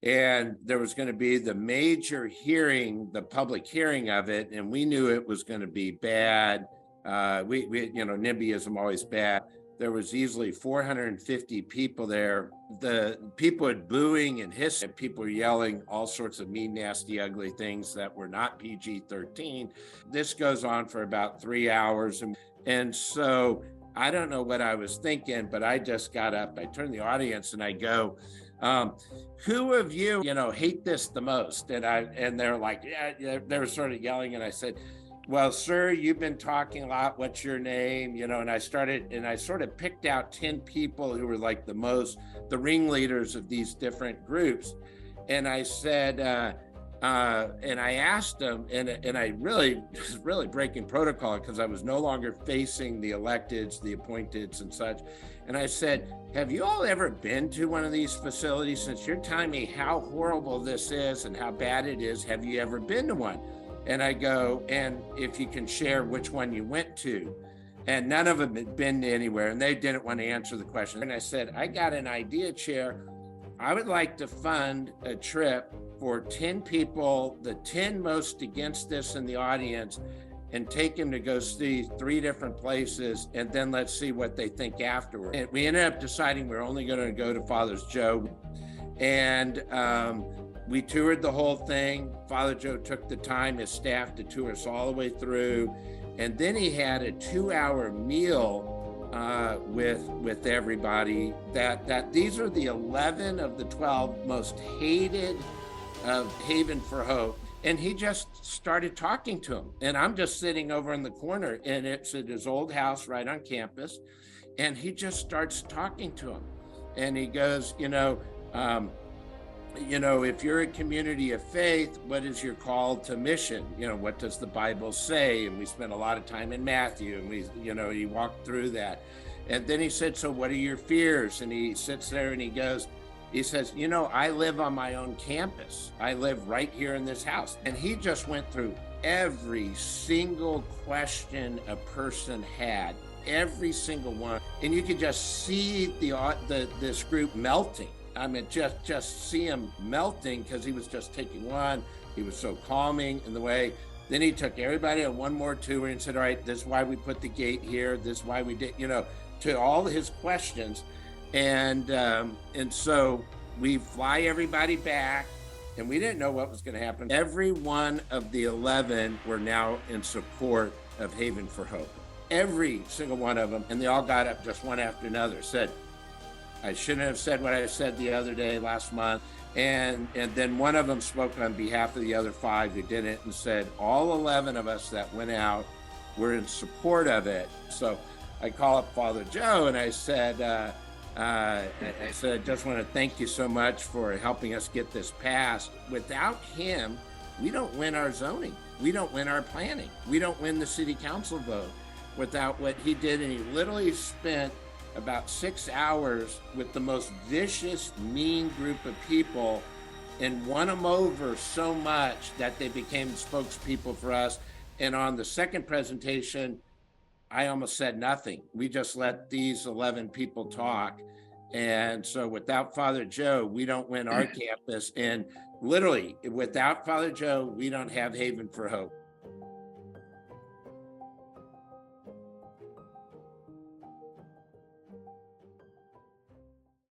And there was going to be the major hearing, the public hearing of it, and we knew it was going to be bad. We NIMBYism always bad. There was easily 450 people there. The people were booing and hissing. People were yelling all sorts of mean, nasty, ugly things that were not PG-13. This goes on for about 3 hours. And so I don't know what I was thinking, but I just got up. I turned to the audience and I go, who of you, hate this the most? And they're like, yeah, they were sort of yelling. And I said, well, sir, you've been talking a lot. What's your name? And I sort of picked out 10 people who were like the ringleaders of these different groups. And I said, and I asked them, and I really breaking protocol because I was no longer facing the electeds, the appointeds and such. And I said, have you all ever been to one of these facilities? Since you're telling me how horrible this is and how bad it is, have you ever been to one? And I go, and if you can share which one you went to. And none of them had been anywhere, and they didn't want to answer the question. And I said, I got an idea, Chair. I would like to fund a trip for 10 people, the 10 most against this in the audience, and take them to go see 3 different places, and then let's see what they think afterward. And we ended up deciding we're only going to go to Father Joe. And we toured the whole thing. Father Joe took the time, his staff, to tour us all the way through. And then he had a 2-hour meal with everybody. That these are the 11 of the 12 most hated of Haven for Hope. And he just started talking to him. And I'm just sitting over in the corner, and it's at his old house right on campus. And he just starts talking to him. And he goes, if you're a community of faith, what is your call to mission? What does the Bible say? And we spent a lot of time in Matthew, and he walked through that. And then he said, so what are your fears? And he sits there and he says, I live on my own campus. I live right here in this house. And he just went through every single question a person had, every single one. And you could just see this group melting. I mean, just see him melting, because he was just taking one. He was so calming in the way. Then he took everybody on one more tour and said, all right, this is why we put the gate here. This is why we did, to all his questions. And so we fly everybody back, and we didn't know what was going to happen. Every one of the 11 were now in support of Haven for Hope. Every single one of them. And they all got up just one after another, said, I shouldn't have said what I said the other day, last month. And then one of them spoke on behalf of the other 5 who didn't, and said, all 11 of us that went out were in support of it. So I call up Father Joe, and I said, I just want to thank you so much for helping us get this passed. Without him, we don't win our zoning. We don't win our planning. We don't win the city council vote without what he did. And he literally spent about 6 hours with the most vicious, mean group of people, and won them over so much that they became spokespeople for us. And on the second presentation, I almost said nothing. We just let these 11 people talk. And so without Father Joe, we don't win our campus. And literally, without Father Joe, we don't have Haven for Hope.